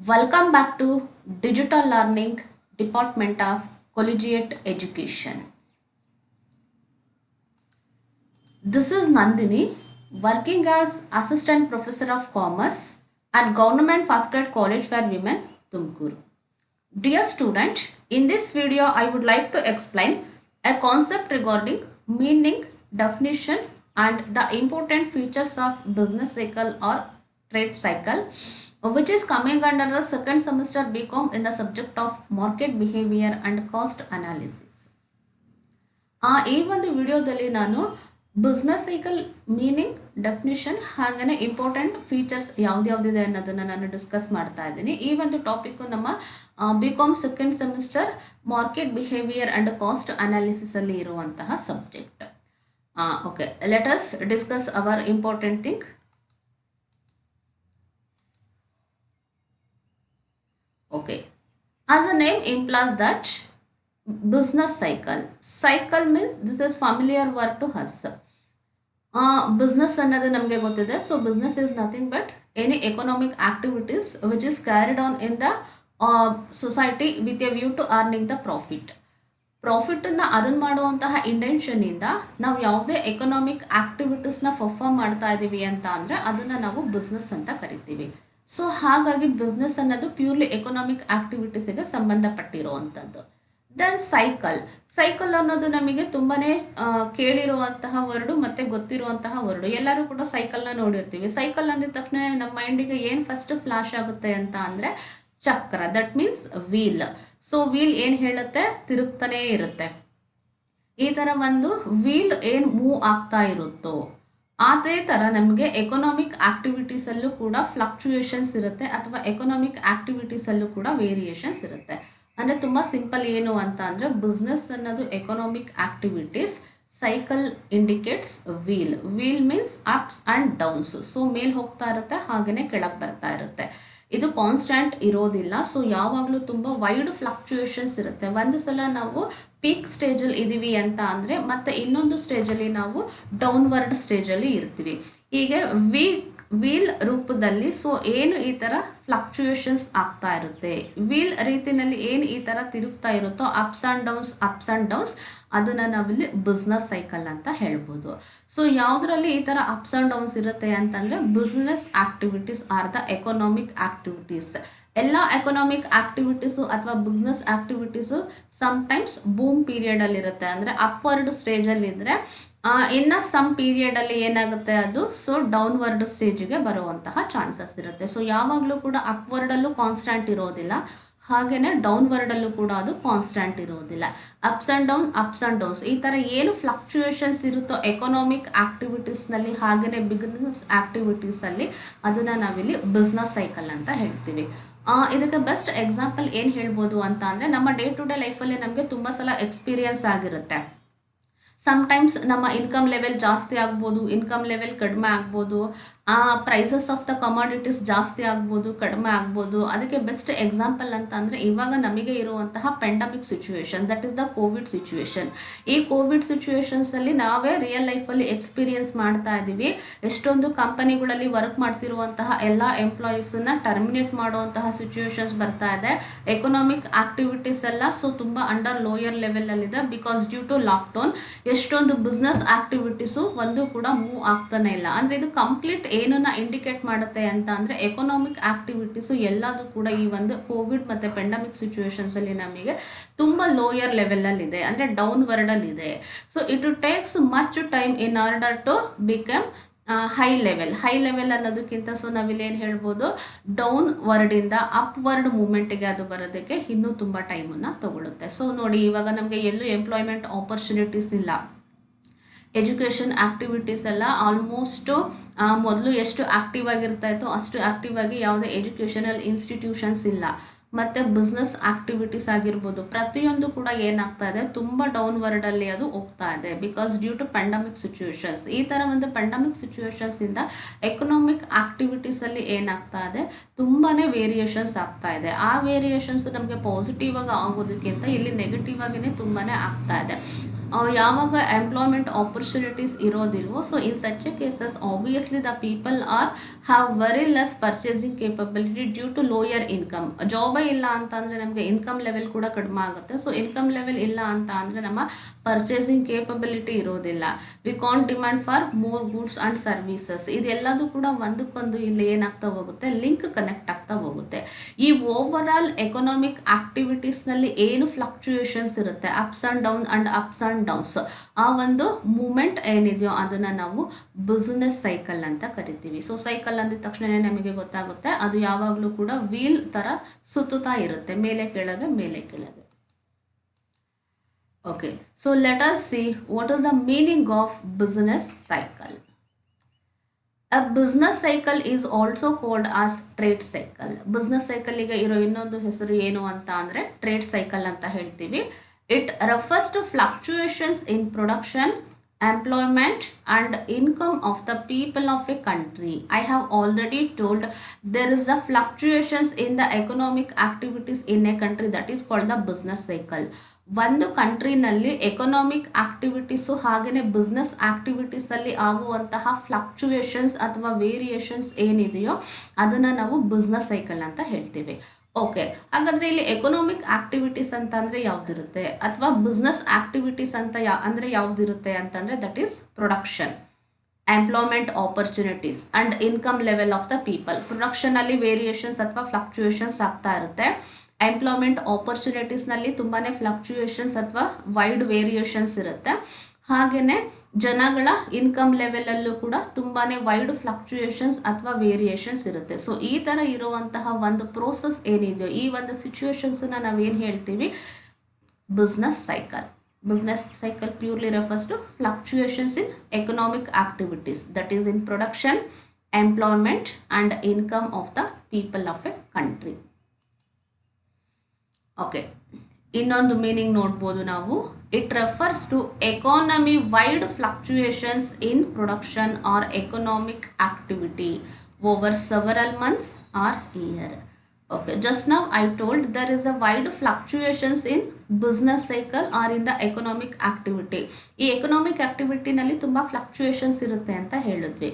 Welcome back to Digital Learning Department of Collegiate Education. This is Nandini, working as Assistant Professor of Commerce at Government First Grade College for Women, Tumkur. Dear students, in this video I would like to explain a concept regarding meaning, definition and the important features of business cycle or trade cycle, which is coming under the second semester BCom in the subject of market behavior and cost analysis. ಈ ಒಂದು ವಿಡಿಯೋದಲ್ಲಿ ನಾನು business cycle meaning, definition ಹಾಗೆಯೇ important features ಯಾವ್ದ್ಯಾವ್ದಿದೆ ಅನ್ನೋದನ್ನು ನಾನು discuss ಮಾಡ್ತಾ ಇದ್ದೀನಿ. ಈ ಒಂದು ಟಾಪಿಕ್ಕು ನಮ್ಮ BCom second semester market behaviour and cost analysis ಅಲ್ಲಿ ಇರುವಂತಹ subject. Okay, let us discuss our important thing. Okay, as the name implies that business cycle means this is familiar word to us. Business ಅನ್ನೋದು ನಮಗೆ ಗೊತ್ತಿದೆ. So business is nothing but any economic activities which is carried on in the society with a view to earning the profit. ಪ್ರಾಫಿಟನ್ನು earn ಮಾಡುವಂತಹ ಇಂಟೆನ್ಷನಿಂದ ನಾವು ಯಾವುದೇ economic ಆಕ್ಟಿವಿಟೀಸ್ನ perform ಮಾಡ್ತಾ ಇದ್ದೀವಿ ಅಂತ ಅಂದರೆ ಅದನ್ನು ನಾವು ಬಿಸ್ನೆಸ್ ಅಂತ ಕರಿತೀವಿ. ಸೊ ಹಾಗಾಗಿ ಬಿಸ್ನೆಸ್ ಅನ್ನೋದು ಪ್ಯೂರ್ಲಿ ಎಕನಾಮಿಕ್ ಆಕ್ಟಿವಿಟೀಸಿಗೆ ಸಂಬಂಧಪಟ್ಟಿರುವಂಥದ್ದು. ದೆನ್ ಸೈಕಲ್ ಅನ್ನೋದು ನಮಗೆ ತುಂಬಾ ಕೇಳಿರುವಂತಹ ವರ್ಡು ಮತ್ತು ಗೊತ್ತಿರುವಂತಹ ವರ್ಡು. ಎಲ್ಲರೂ ಕೂಡ ಸೈಕಲ್ನ ನೋಡಿರ್ತೀವಿ. ಸೈಕಲ್ ಅಂದಿದ ತಕ್ಷಣ ನಮ್ಮ ಮೈಂಡಿಗೆ ಏನು ಫಸ್ಟ್ ಫ್ಲಾಶ್ ಆಗುತ್ತೆ ಅಂತ ಅಂದರೆ ಚಕ್ರ, that means wheel. So wheel ಏನು ಹೇಳುತ್ತೆ, ತಿರುಗ್ತಾನೇ ಇರುತ್ತೆ. ಈ ಥರ ಒಂದು ವೀಲ್ ಏನು ಮೂವ್ ಆಗ್ತಾ ಇರುತ್ತೋ ಅದೇ ಥರ ನಮಗೆ ಎಕನಾಮಿಕ್ ಆಕ್ಟಿವಿಟೀಸಲ್ಲೂ ಕೂಡ ಫ್ಲಕ್ಚುಯೇಷನ್ಸ್ ಇರುತ್ತೆ ಅಥವಾ ಎಕನಾಮಿಕ್ ಆಕ್ಟಿವಿಟೀಸಲ್ಲೂ ಕೂಡ ವೇರಿಯೇಷನ್ಸ್ ಇರುತ್ತೆ. ಅಂದರೆ ತುಂಬ ಸಿಂಪಲ್ ಏನು ಅಂತ ಅಂದರೆ ಬಿಸ್ನೆಸ್ ಅನ್ನೋದು economic activities, cycle indicates wheel means ups and downs. So ಮೇಲೆ ಹೋಗ್ತಾ ಇರುತ್ತೆ, ಹಾಗೆಯೇ ಕೆಳಗೆ ಬರ್ತಾ ಇರುತ್ತೆ. ಇದು ಕಾನ್ಸ್ಟೆಂಟ್ ಇರೋದಿಲ್ಲ. ಸೊ ಯಾವಾಗಲೂ ತುಂಬ ವೈಡ್ ಫ್ಲಕ್ಚುಯೇಷನ್ಸ್ ಇರುತ್ತೆ. ಒಂದು ಸಲ ನಾವು ಪೀಕ್ ಸ್ಟೇಜಲ್ಲಿ ಇದ್ದೀವಿ ಅಂತ ಅಂದರೆ ಮತ್ತೆ ಇನ್ನೊಂದು ಸ್ಟೇಜಲ್ಲಿ ನಾವು ಡೌನ್ವರ್ಡ್ ಸ್ಟೇಜಲ್ಲಿ ಇರ್ತೀವಿ. ಹೀಗೆ ವೀಲ್ ರೂಪದಲ್ಲಿ ಸೊ ಏನು ಈ ಥರ ಫ್ಲಕ್ಚುಯೇಷನ್ಸ್ ಆಗ್ತಾ ಇರುತ್ತೆ, ವೀಲ್ ರೀತಿಯಲ್ಲಿ ಏನು ಈ ಥರ ತಿರುಗ್ತಾ ಇರುತ್ತೋ ಅಪ್ಸ್ ಆ್ಯಂಡ್ ಡೌನ್ಸ್ ಅದನ್ನು ನಾವಿಲ್ಲಿ ಬಿಸ್ನೆಸ್ ಸೈಕಲ್ ಅಂತ ಹೇಳ್ಬೋದು. ಸೊ ಯಾವುದರಲ್ಲಿ ಈ ಥರ ಅಪ್ಸ್ ಆ್ಯಂಡ್ ಡೌನ್ಸ್ ಇರುತ್ತೆ ಅಂತಂದರೆ business activities are the economic activities. ಎಲ್ಲ ಎಕನಾಮಿಕ್ ಆಕ್ಟಿವಿಟೀಸು ಅಥವಾ ಬಿಸ್ನೆಸ್ ಆಕ್ಟಿವಿಟೀಸು ಸಮ್ಟೈಮ್ಸ್ ಬೂಮ್ ಪೀರಿಯಡಲ್ಲಿರುತ್ತೆ. ಅಂದರೆ ಅಪ್ವರ್ಡ್ ಸ್ಟೇಜಲ್ಲಿದ್ದರೆ ಇನ್ನು ಸಮ್ ಪೀರಿಯಡಲ್ಲಿ ಏನಾಗುತ್ತೆ ಅದು ಸೊ ಡೌನ್ವರ್ಡ್ ಸ್ಟೇಜಿಗೆ ಬರುವಂತಹ ಚಾನ್ಸಸ್ ಇರುತ್ತೆ. ಸೊ ಯಾವಾಗಲೂ ಕೂಡ ಅಪ್ವರ್ಡಲ್ಲೂ ಕಾನ್ಸ್ಟೆಂಟ್ ಇರೋದಿಲ್ಲ, ಹಾಗೆಯೇ ಡೌನ್ವರ್ಡಲ್ಲೂ ಕೂಡ ಅದು ಕಾನ್ಸ್ಟೆಂಟ್ ಇರೋದಿಲ್ಲ. ಅಪ್ಸ್ ಆ್ಯಂಡ್ ಡೌನ್ಸ್ ಈ ಥರ ಏನು ಫ್ಲಕ್ಚುಯೇಷನ್ಸ್ ಇರುತ್ತೋ ಎಕನಾಮಿಕ್ ಆಕ್ಟಿವಿಟೀಸ್ನಲ್ಲಿ ಹಾಗೆಯೇ ಬಿಸ್ನೆಸ್ ಆಕ್ಟಿವಿಟೀಸಲ್ಲಿ ಅದನ್ನು ನಾವಿಲ್ಲಿ ಬಿಸ್ನೆಸ್ ಸೈಕಲ್ ಅಂತ ಹೇಳ್ತೀವಿ. ಇದಕ್ಕೆ ಬೆಸ್ಟ್ ಎಕ್ಸಾಂಪಲ್ ಏನು ಹೇಳ್ಬೋದು ಅಂತ ಅಂದರೆ ನಮ್ಮ ಡೇ ಟು ಡೇ ಲೈಫಲ್ಲಿ ನಮಗೆ ತುಂಬ ಸಲ ಎಕ್ಸ್ಪೀರಿಯನ್ಸ್ ಆಗಿರುತ್ತೆ. ಸಮ್ಟೈಮ್ಸ್ ನಮ್ಮ ಇನ್ಕಮ್ ಲೆವೆಲ್ ಜಾಸ್ತಿ ಆಗ್ಬೋದು, ಇನ್ಕಮ್ ಲೆವೆಲ್ ಕಡಿಮೆ ಆಗ್ಬೋದು, ಪ್ರೈಸಸ್ ಆಫ್ ದ ಕಮಾಡಿಟೀಸ್ ಜಾಸ್ತಿ ಆಗ್ಬೋದು, ಕಡಿಮೆ ಆಗ್ಬೋದು. ಅದಕ್ಕೆ ಬೆಸ್ಟ್ ಎಕ್ಸಾಂಪಲ್ ಅಂತ ಅಂದರೆ ಇವಾಗ ನಮಗೆ ಇರುವಂತಹ pandemic situation, that is the Covid situation. ಈ ಕೋವಿಡ್ ಸಿಚುವೇಶನ್ಸಲ್ಲಿ ನಾವೇ ರಿಯಲ್ ಲೈಫಲ್ಲಿ ಎಕ್ಸ್ಪೀರಿಯನ್ಸ್ ಮಾಡ್ತಾ ಇದ್ದೀವಿ. ಎಷ್ಟೊಂದು ಕಂಪನಿಗಳಲ್ಲಿ ವರ್ಕ್ ಮಾಡ್ತಿರುವಂತಹ ಎಲ್ಲ ಎಂಪ್ಲಾಯೀಸನ್ನು ಟರ್ಮಿನೇಟ್ ಮಾಡುವಂತಹ ಸಿಚುವೇಶನ್ಸ್ ಬರ್ತಾ ಇದೆ. ಎಕನಾಮಿಕ್ ಆಕ್ಟಿವಿಟೀಸ್ ಎಲ್ಲ ಸೊ ತುಂಬ ಅಂಡರ್ ಲೋಯರ್ ಲೆವೆಲಲ್ಲಿದೆ ಬಿಕಾಸ್ ಡ್ಯೂ ಟು ಲಾಕ್ಡೌನ್. ಎಷ್ಟೊಂದು ಬಿಸ್ನೆಸ್ ಆಕ್ಟಿವಿಟೀಸು ಒಂದು ಕೂಡ ಮೂವ್ ಆಗ್ತಾನೆ ಇಲ್ಲ. ಅಂದರೆ ಇದು ಕಂಪ್ಲೀಟ್ ಏನನ್ನ ಇಂಡಿಕೇಟ್ ಮಾಡುತ್ತೆ ಅಂತ ಅಂದರೆ ಎಕನಾಮಿಕ್ ಆಕ್ಟಿವಿಟೀಸು ಎಲ್ಲದೂ ಕೂಡ ಈ ಒಂದು ಕೋವಿಡ್ ಮತ್ತು ಪೆಂಡಮಿಕ್ ಸಿಚುವೇಶನ್ಸಲ್ಲಿ ನಮಗೆ ತುಂಬ ಲೋಯರ್ ಲೆವೆಲಲ್ಲಿದೆ, ಅಂದರೆ ಡೌನ್ವರ್ಡಲ್ಲಿದೆ. So it takes much time in order to become high level ಅನ್ನೋದಕ್ಕಿಂತ ಸೊ ನಾವಿಲ್ಲಿ ಏನು ಹೇಳ್ಬೋದು, ಡೌನ್ ವರ್ಡಿಂದ ಅಪ್ವರ್ಡ್ ಮೂಮೆಂಟಿಗೆ ಅದು ಬರೋದಕ್ಕೆ ಇನ್ನೂ ತುಂಬ ಟೈಮನ್ನು ತಗೊಳುತ್ತೆ. ಸೊ ನೋಡಿ, ಇವಾಗ ನಮಗೆ ಎಲ್ಲೂ ಎಂಪ್ಲಾಯ್ಮೆಂಟ್ ಆಪರ್ಚುನಿಟೀಸ್ ಇಲ್ಲ. ಎಜುಕೇಷನ್ ಆಕ್ಟಿವಿಟೀಸ್ ಎಲ್ಲ ಆಲ್ಮೋಸ್ಟು ಮೊದಲು ಎಷ್ಟು ಆ್ಯಕ್ಟಿವ್ ಆಗಿರ್ತಾ ಇತ್ತು ಅಷ್ಟು ಆ್ಯಕ್ಟಿವ್ ಆಗಿ ಯಾವುದೇ ಎಜುಕೇಷನಲ್ ಇನ್ಸ್ಟಿಟ್ಯೂಷನ್ಸ್ ಇಲ್ಲ. ಮತ್ತು ಬಿಸ್ನೆಸ್ ಆಕ್ಟಿವಿಟೀಸ್ ಆಗಿರ್ಬೋದು ಪ್ರತಿಯೊಂದು ಕೂಡ ಏನಾಗ್ತಾ ಇದೆ, ತುಂಬ ಡೌನ್ವರ್ಡಲ್ಲಿ ಅದು ಹೋಗ್ತಾ ಇದೆ because due to pandemic situations. ಈ ಥರ ಒಂದು ಪೆಂಡಮಿಕ್ ಸಿಚುವೇಶನ್ಸಿಂದ ಎಕನಾಮಿಕ್ ಆಕ್ಟಿವಿಟೀಸಲ್ಲಿ ಏನಾಗ್ತಾ ಇದೆ, ತುಂಬಾ ವೇರಿಯೇಷನ್ಸ್ ಆಗ್ತಾ ಇದೆ. ಆ ವೇರಿಯೇಷನ್ಸ್ ನಮಗೆ ಪಾಸಿಟಿವ್ ಆಗಿ ಆಗೋದಕ್ಕಿಂತ ಇಲ್ಲಿ ನೆಗೆಟಿವ್ ಆಗಿನೇ ತುಂಬಾ ಆಗ್ತಾ ಇದೆ. ಯಾವಾಗ ಎಂಪ್ಲಾಯ್ಮೆಂಟ್ ಆಪರ್ಚುನಿಟೀಸ್ ಇರೋದಿಲ್ವೋ, so in such a cases obviously the people have very less purchasing capability due to lower income. ಜಾಬೇ ಇಲ್ಲ ಅಂತ ಅಂದರೆ ನಮಗೆ ಇನ್ಕಮ್ ಲೆವೆಲ್ ಕೂಡ ಕಡಿಮೆ ಆಗುತ್ತೆ. ಸೊ ಇನ್ಕಮ್ ಲೆವೆಲ್ ಇಲ್ಲ ಅಂತ ಅಂದರೆ ನಮ್ಮ ಪರ್ಚೇಸಿಂಗ್ ಕೇಪಬಿಲಿಟಿ ಇರೋದಿಲ್ಲ. We can't demand for more goods and services. ಇದೆಲ್ಲದೂ ಕೂಡ ಒಂದಕ್ಕೊಂದು ಇಲ್ಲಿ ಏನಾಗ್ತಾ ಹೋಗುತ್ತೆ, ಲಿಂಕ್ ಕನೆಕ್ಟ್ ಆಗ್ತಾ ಹೋಗುತ್ತೆ. ಈ ಓವರ್ ಆಲ್ ಎಕನಾಮಿಕ್ ಆಕ್ಟಿವಿಟೀಸ್ನಲ್ಲಿ ಏನು ಫ್ಲಕ್ಚುಯೇಷನ್ಸ್ ಇರುತ್ತೆ, ಅಪ್ಸ್ ಆ್ಯಂಡ್ ಡೌನ್ಸ್, ಆ ಒಂದು ಮೂಮೆಂಟ್ ಏನಿದೆಯೋ ಅದನ್ನು ನಾವು ಬಿಸ್ನೆಸ್ ಸೈಕಲ್ ಅಂತ ಕರಿತೀವಿ. ಸೊ ಸೈಕಲ್ ಅಂದಿದ ತಕ್ಷಣ ನಮಗೆ ಗೊತ್ತಾಗುತ್ತೆ ಅದು ಯಾವಾಗಲೂ ಕೂಡ ವೀಲ್ ಥರ ಸುತ್ತುತ್ತಾ ಇರುತ್ತೆ, ಮೇಲೆ ಕೆಳಗೆ ಮೇಲೆ ಕೆಳಗೆ. Okay, so let us see what is the meaning of business cycle. A business cycle is also called as trade cycle. Business ಸೈಕಲ್ಗೆ ಇರೋ ಇನ್ನೊಂದು ಹೆಸರು ಏನು ಅಂತ ಅಂದರೆ ಟ್ರೇಡ್ ಸೈಕಲ್ ಅಂತ ಹೇಳ್ತೀವಿ. It refers to fluctuations in production, employment and income of the people of a country. I have already told there is a fluctuations in the economic activities in a country, that is called the business cycle. ಒಂದು ಕಂಟ್ರಿನಲ್ಲಿ economic activities ಹಾಗೆಯೇ business ಆಕ್ಟಿವಿಟೀಸಲ್ಲಿ ಆಗುವಂತಹ fluctuations ಅಥವಾ variations ಏನಿದೆಯೋ ಅದನ್ನು ನಾವು business cycle ಅಂತ ಹೇಳ್ತೀವಿ. Okay, ಹಾಗಾದರೆ ಇಲ್ಲಿ ಎಕನಾಮಿಕ್ ಆಕ್ಟಿವಿಟೀಸ್ ಅಂತ ಅಂದರೆ ಯಾವುದಿರುತ್ತೆ, ಅಥವಾ ಬಿಸ್ನೆಸ್ ಆಕ್ಟಿವಿಟೀಸ್ ಅಂತ ಅಂದರೆ ಯಾವುದಿರುತ್ತೆ ಅಂತಂದರೆ that is production, employment opportunities and income level of the people. ಪ್ರೊಡಕ್ಷನಲ್ಲಿ ವೇರಿಯೇಷನ್ಸ್ ಅಥವಾ ಫ್ಲಕ್ಚುಯೇಷನ್ಸ್ ಆಗ್ತಾ ಇರುತ್ತೆ. ಎಂಪ್ಲಾಯ್ಮೆಂಟ್ ಆಪರ್ಚುನಿಟೀಸ್ನಲ್ಲಿ ತುಂಬಾ ಫ್ಲಕ್ಚುಯೇಷನ್ಸ್ ಅಥವಾ ವೈಡ್ ವೇರಿಯೇಷನ್ಸ್ ಇರುತ್ತೆ. ಹಾಗೆಯೇ ಜನಗಳ ಇನ್ಕಮ್ ಲೆವೆಲಲ್ಲೂ ಕೂಡ ತುಂಬಾ ವೈಡ್ ಫ್ಲಕ್ಚುಯೇಷನ್ಸ್ ಅಥವಾ ವೇರಿಯೇಷನ್ಸ್ ಇರುತ್ತೆ. ಸೊ ಈ ಥರ ಇರುವಂತಹ ಒಂದು ಪ್ರೋಸೆಸ್ ಏನಿದೆಯೋ, ಈ ಒಂದು ಸಿಚುವೇಶನ್ಸನ್ನು ನಾವೇನು ಹೇಳ್ತೀವಿ, business cycle. Business cycle purely refers to fluctuations in economic activities, that is in production, employment and income of the people of a country. Okay, ಇನ್ನೊಂದು ಮೀನಿಂಗ್ ನೋಡ್ಬೋದು ನಾವು. It refers to economy wide fluctuations in production or economic activity over several months or year. Okay, just now I told there is a wide fluctuations in business cycle or in the economic activity. ಈ economic ಆಕ್ಟಿವಿಟಿನಲ್ಲಿ ತುಂಬ fluctuations ಇರುತ್ತೆ ಅಂತ ಹೇಳಿದ್ವಿ.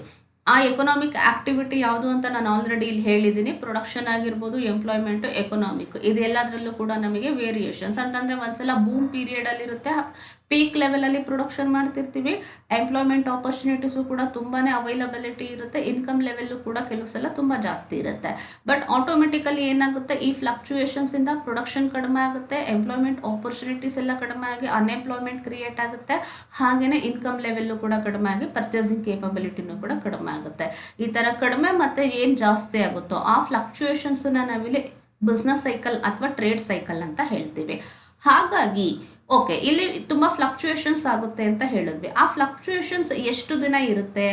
ಆ economic activity ಯಾವುದು ಅಂತ ನಾನು already ಇಲ್ಲಿ ಹೇಳಿದ್ದೀನಿ. ಪ್ರೊಡಕ್ಷನ್ ಆಗಿರ್ಬೋದು, ಎಂಪ್ಲಾಯ್ಮೆಂಟು, ಎಕನಾಮಿಕ್, ಇದೆಲ್ಲದರಲ್ಲೂ ಕೂಡ ನಮಗೆ ವೇರಿಯೇಷನ್ಸ್ ಅಂತಂದರೆ ಒಂದ್ಸಲ ಬೂಮ್ ಪೀರಿಯಡಲ್ಲಿ ಇರುತ್ತೆ, ಪೀಕ್ ಲೆವೆಲಲ್ಲಿ ಪ್ರೊಡಕ್ಷನ್ ಮಾಡ್ತಿರ್ತೀವಿ. ಎಂಪ್ಲಾಯ್ಮೆಂಟ್ ಆಪರ್ಚುನಿಟೀಸು ಕೂಡ ತುಂಬಾ ಅವೈಲಬಿಲಿಟಿ ಇರುತ್ತೆ. ಇನ್ಕಮ್ ಲೆವೆಲ್ಲು ಕೂಡ ಕೆಲವು ಸಲ ತುಂಬ ಜಾಸ್ತಿ ಇರುತ್ತೆ. ಬಟ್ ಆಟೋಮೆಟಿಕಲಿ ಏನಾಗುತ್ತೆ, ಈ ಫ್ಲಕ್ಚುಯೇಷನ್ಸಿಂದ ಪ್ರೊಡಕ್ಷನ್ ಕಡಿಮೆ ಆಗುತ್ತೆ, ಎಂಪ್ಲಾಯ್ಮೆಂಟ್ ಆಪರ್ಚುನಿಟೀಸ್ ಎಲ್ಲ ಕಡಿಮೆ ಆಗಿ ಅನ್ಎಂಪ್ಲಾಯ್ಮೆಂಟ್ ಕ್ರಿಯೇಟ್ ಆಗುತ್ತೆ. ಹಾಗೆಯೇ ಇನ್ಕಮ್ ಲೆವೆಲ್ಲು ಕೂಡ ಕಡಿಮೆ ಆಗಿ ಪರ್ಚೇಸಿಂಗ್ ಕೇಪಬಿಲಿಟಿನೂ ಕೂಡ ಕಡಿಮೆ ಆಗುತ್ತೆ. ಈ ಥರ ಕಡಿಮೆ ಮತ್ತು ಏನು ಜಾಸ್ತಿ ಆಗುತ್ತೋ ಆ ಫ್ಲಕ್ಚುಯೇಷನ್ಸನ್ನ ನಾವಿಲ್ಲಿ ಬಿಸ್ನೆಸ್ ಸೈಕಲ್ ಅಥವಾ ಟ್ರೇಡ್ ಸೈಕಲ್ ಅಂತ ಹೇಳ್ತೀವಿ. ಹಾಗಾಗಿ ಓಕೆ, ಇಲ್ಲಿ ತುಂಬ ಫ್ಲಕ್ಚುಯೇಷನ್ಸ್ ಆಗುತ್ತೆ ಅಂತ ಹೇಳಿದ್ವಿ. ಆ ಫ್ಲಕ್ಚುಯೇಷನ್ಸ್ ಎಷ್ಟು ದಿನ ಇರುತ್ತೆ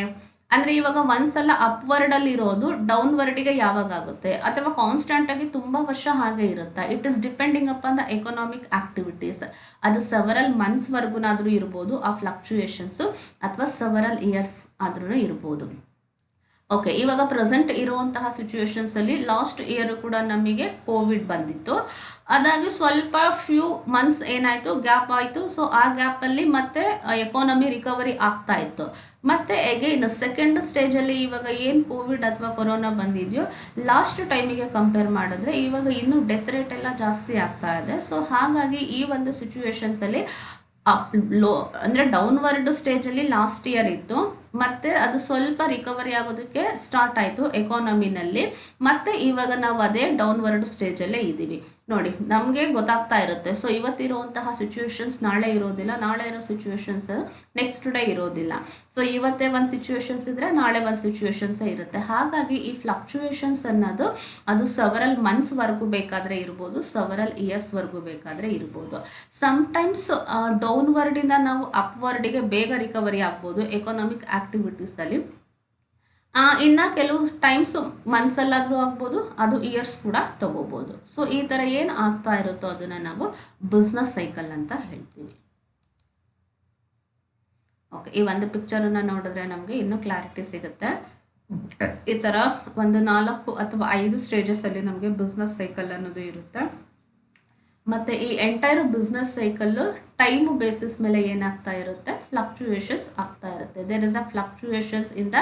ಅಂದರೆ, ಇವಾಗ ಒಂದ್ಸಲ ಅಪ್ವರ್ಡಲ್ಲಿ ಇರೋದು ಡೌನ್ವರ್ಡಿಗೆ ಯಾವಾಗ ಆಗುತ್ತೆ, ಅಥವಾ ಕಾನ್ಸ್ಟೆಂಟಾಗಿ ತುಂಬ ವರ್ಷ ಹಾಗೆ ಇರುತ್ತಾ? It is depending upon the economic activities. ಅದು ಸೆವರಲ್ ಮಂತ್ಸ್ವರೆಗೂ ಇರ್ಬೋದು ಆ ಫ್ಲಕ್ಚುಯೇಷನ್ಸು, ಅಥವಾ ಸೆವರಲ್ ಇಯರ್ಸ್ ಆದ್ರೂ ಇರ್ಬೋದು. ಓಕೆ, ಇವಾಗ ಪ್ರೆಸೆಂಟ್ ಇರುವಂತಹ ಸಿಚುವೇಶನ್ಸಲ್ಲಿ ಲಾಸ್ಟ್ ಇಯರ್ ಕೂಡ ನಮಗೆ ಕೋವಿಡ್ ಬಂದಿತ್ತು. ಅದಾಗಿ ಸ್ವಲ್ಪ ಫ್ಯೂ ಮಂತ್ಸ್ ಏನಾಯಿತು, ಗ್ಯಾಪ್ ಆಯಿತು. ಸೊ ಆ ಗ್ಯಾಪಲ್ಲಿ ಮತ್ತೆ ಎಕಾನಮಿ ರಿಕವರಿ ಆಗ್ತಾ ಇತ್ತು. ಮತ್ತು ಎಗೈನ್ ಸೆಕೆಂಡ್ ಸ್ಟೇಜಲ್ಲಿ ಇವಾಗ ಏನು ಕೋವಿಡ್ ಅಥವಾ ಕೊರೋನಾ ಬಂದಿದೆಯೋ ಲಾಸ್ಟ್ ಟೈಮಿಗೆ ಕಂಪೇರ್ ಮಾಡಿದ್ರೆ ಇವಾಗ ಇನ್ನೂ ಡೆತ್ ರೇಟ್ ಎಲ್ಲ ಜಾಸ್ತಿ ಆಗ್ತಾ ಇದೆ. ಸೊ ಹಾಗಾಗಿ ಈ ಒಂದು ಸಿಚುವೇಶನ್ಸಲ್ಲಿ ಲೋ ಅಂದರೆ ಡೌನ್ವರ್ಡ್ ಸ್ಟೇಜಲ್ಲಿ ಲಾಸ್ಟ್ ಇಯರ್ ಇತ್ತು, ಮತ್ತು ಅದು ಸ್ವಲ್ಪ ರಿಕವರಿ ಆಗೋದಕ್ಕೆ ಸ್ಟಾರ್ಟ್ ಆಯಿತು ಎಕಾನಮಿನಲ್ಲಿ. ಮತ್ತು ಇವಾಗ ನಾವು ಅದೇ ಡೌನ್ವರ್ಡ್ ಸ್ಟೇಜಲ್ಲೇ ಇದ್ದೀವಿ. ನೋಡಿ, ನಮಗೆ ಗೊತ್ತಾಗ್ತಾ ಇರುತ್ತೆ. ಸೊ ಇವತ್ತಿರುವಂತಹ ಸಿಚುವೇಶನ್ಸ್ ನಾಳೆ ಇರೋದಿಲ್ಲ, ನಾಳೆ ಇರೋ ಸಿಚುವೇಶನ್ಸ್ ನೆಕ್ಸ್ಟ್ ಡೇ ಇರೋದಿಲ್ಲ. ಸೊ ಇವತ್ತೇ ಒಂದು ಸಿಚುವೇಶನ್ಸ್ ಇದ್ದರೆ ನಾಳೆ ಒಂದು ಸಿಚುವೇಶನ್ಸೇ ಇರುತ್ತೆ. ಹಾಗಾಗಿ ಈ ಫ್ಲಕ್ಚುಯೇಷನ್ಸ್ ಅನ್ನೋದು ಅದು ಸೆವರಲ್ ಮಂತ್ಸ್ವರೆಗೂ ಬೇಕಾದರೆ ಇರ್ಬೋದು, ಸೆವರಲ್ ಇಯರ್ಸ್ವರೆಗೂ ಬೇಕಾದರೆ ಇರ್ಬೋದು. ಸಮ್ಟೈಮ್ಸ್ ಡೌನ್ವರ್ಡಿಂದ ನಾವು ಅಪ್ವರ್ಡಿಗೆ ಬೇಗ ರಿಕವರಿ ಆಗ್ಬೋದು ಎಕನಾಮಿಕ್ ಆಕ್ಟಿವಿಟೀಸಲ್ಲಿ. ಇನ್ನು ಕೆಲವು ಟೈಮ್ಸ್ ಮಂತ್ಸಲ್ಲಾದರೂ ಆಗ್ಬೋದು, ಅದು ಇಯರ್ಸ್ ಕೂಡ ತಗೋಬೋದು. ಸೊ ಈ ಥರ ಏನು ಆಗ್ತಾ ಇರುತ್ತೋ ಅದನ್ನು ನಾವು ಬಿಸ್ನೆಸ್ ಸೈಕಲ್ ಅಂತ ಹೇಳ್ತೀವಿ. ಓಕೆ, ಈ ಒಂದು ಪಿಕ್ಚರನ್ನು ನೋಡಿದ್ರೆ ನಮಗೆ ಇನ್ನೂ ಕ್ಲಾರಿಟಿ ಸಿಗುತ್ತೆ. ಈ ಥರ ಒಂದು 4 ಅಥವಾ 5 ಸ್ಟೇಜಸಲ್ಲಿ ನಮಗೆ ಬಿಸ್ನೆಸ್ ಸೈಕಲ್ ಅನ್ನೋದು ಇರುತ್ತೆ. ಮತ್ತು ಈ entire business cycle time basis ಮೇಲೆ ಏನಾಗ್ತಾ ಇರುತ್ತೆ, ಫ್ಲಕ್ಚುಯೇಷನ್ಸ್ ಆಗ್ತಾ ಇರುತ್ತೆ. There is a fluctuations in the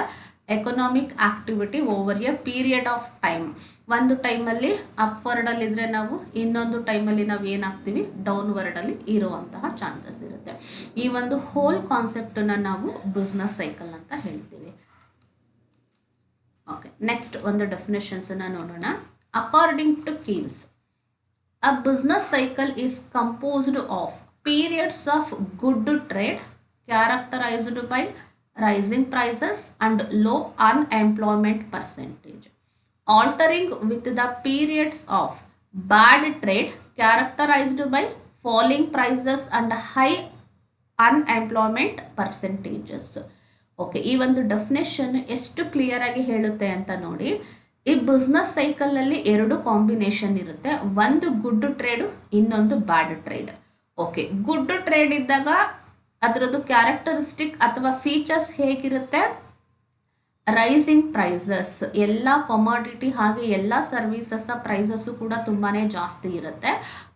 economic activity over a period of time. ಒಂದು ಟೈಮಲ್ಲಿ ಅಪ್ವರ್ಡಲ್ಲಿದ್ದರೆ ನಾವು, ಇನ್ನೊಂದು ಟೈಮಲ್ಲಿ ನಾವು ಏನಾಗ್ತೀವಿ, ಡೌನ್ವರ್ಡಲ್ಲಿ ಇರುವಂತಹ ಚಾನ್ಸಸ್ ಇರುತ್ತೆ. ಈ ಒಂದು ಹೋಲ್ ಕಾನ್ಸೆಪ್ಟನ್ನು ನಾವು ಬಿಸ್ನೆಸ್ ಸೈಕಲ್ ಅಂತ ಹೇಳ್ತೀವಿ. ಓಕೆ, ನೆಕ್ಸ್ಟ್ ಒಂದು ಡೆಫಿನೇಷನ್ಸನ್ನು ನೋಡೋಣ. According to Keynes, a business cycle is composed of periods of good trade characterized by rising prices and low unemployment percentage, altering with the periods of bad trade characterized by falling prices and high unemployment percentages. Okay, ಈ ಒಂದು definition ಎಷ್ಟು clear ಆಗಿ ಹೇಳುತ್ತೆ ಅಂತ ನೋಡಿ. ಈ business ಸೈಕಲಲ್ಲಿ ಎರಡು combination ಇರುತ್ತೆ. ಒಂದು ಗುಡ್ ಟ್ರೇಡು, ಇನ್ನೊಂದು ಬ್ಯಾಡ್ ಟ್ರೇಡ್. ಓಕೆ, ಗುಡ್ ಟ್ರೇಡ್ ಇದ್ದಾಗ ಅದರದ್ದು ಕ್ಯಾರೆಕ್ಟರಿಸ್ಟಿಕ್ ಅಥವಾ ಫೀಚರ್ಸ್ ಹೇಗಿರುತ್ತೆ, ರೈಸಿಂಗ್ ಪ್ರೈಸಸ್, ಎಲ್ಲ ಕಮಾಡಿಟಿ ಹಾಗೆ ಎಲ್ಲ ಸರ್ವಿಸಸ್ ಪ್ರೈಸಸ್ಸು ಕೂಡ ತುಂಬಾ ಜಾಸ್ತಿ ಇರುತ್ತೆ.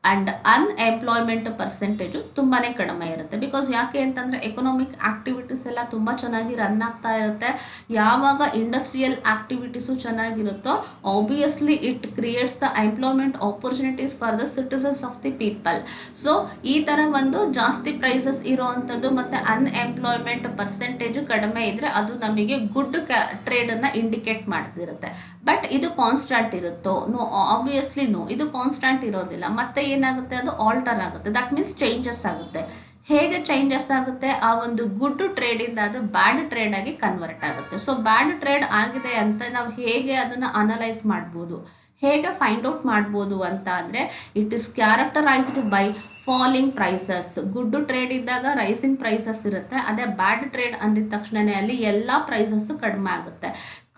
ಆ್ಯಂಡ್ ಅನ್ಎಂಪ್ಲಾಯ್ಮೆಂಟ್ ಪರ್ಸೆಂಟೇಜು ತುಂಬಾ ಕಡಿಮೆ ಇರುತ್ತೆ. ಬಿಕಾಸ್ ಯಾಕೆ ಅಂತಂದರೆ ಎಕನಾಮಿಕ್ ಆ್ಯಕ್ಟಿವಿಟೀಸ್ ಎಲ್ಲ ತುಂಬ ಚೆನ್ನಾಗಿ ರನ್ ಆಗ್ತಾ ಇರುತ್ತೆ. ಯಾವಾಗ ಇಂಡಸ್ಟ್ರಿಯಲ್ ಆ್ಯಕ್ಟಿವಿಟೀಸು ಚೆನ್ನಾಗಿರುತ್ತೋ obviously it creates the employment opportunities for the citizens of the people. So ಈ ಥರ ಒಂದು ಜಾಸ್ತಿ ಪ್ರೈಸಸ್ ಇರೋವಂಥದ್ದು ಮತ್ತು ಅನ್ಎಂಪ್ಲಾಯ್ಮೆಂಟ್ ಪರ್ಸೆಂಟೇಜು ಕಡಿಮೆ ಇದ್ದರೆ ಅದು ನಮಗೆ ಗುಡ್ ಟ್ರೇಡನ್ನು ಇಂಡಿಕೇಟ್ ಮಾಡ್ತಿರುತ್ತೆ. ಬಟ್ ಇದು ಕಾನ್ಸ್ಟಂಟ್ ಇರುತ್ತೋ? ನೋ, ಆಬ್ವಿಯಸ್ಲಿ ನೋ, ಇದು ಕಾನ್ಸ್ಟಂಟ್ ಇರೋದಿಲ್ಲ. ಮತ್ತೆ ಏನಾಗುತ್ತೆ, ಅದು ಆಲ್ಟರ್ ಆಗುತ್ತೆ. ದಟ್ ಮೀನ್ಸ್ ಚೇಂಜಸ್ ಆಗುತ್ತೆ. ಹೇಗೆ ಚೇಂಜಸ್ ಆಗುತ್ತೆ, ಆ ಒಂದು ಗುಡ್ ಟ್ರೇಡಿಂದ ಅದು ಬ್ಯಾಡ್ ಟ್ರೇಡ್ ಆಗಿ ಕನ್ವರ್ಟ್ ಆಗುತ್ತೆ. ಸೊ ಬ್ಯಾಡ್ ಟ್ರೇಡ್ ಆಗಿದೆ ಅಂತ ನಾವು ಹೇಗೆ ಅದನ್ನು ಅನಲೈಸ್ ಮಾಡ್ಬೋದು, ಹೇಗೆ ಫೈಂಡ್ ಔಟ್ ಮಾಡ್ಬೋದು ಅಂತ ಅಂದರೆ, it is characterized by falling prices. Good trade ಇದ್ದಾಗ ರೈಸಿಂಗ್ ಪ್ರೈಸಸ್ ಇರುತ್ತೆ. ಅದೇ ಬ್ಯಾಡ್ ಟ್ರೇಡ್ ಅಂದಿದ ತಕ್ಷಣನೇ ಅಲ್ಲಿ ಎಲ್ಲ ಪ್ರೈಸಸ್ಸು ಕಡಿಮೆ ಆಗುತ್ತೆ.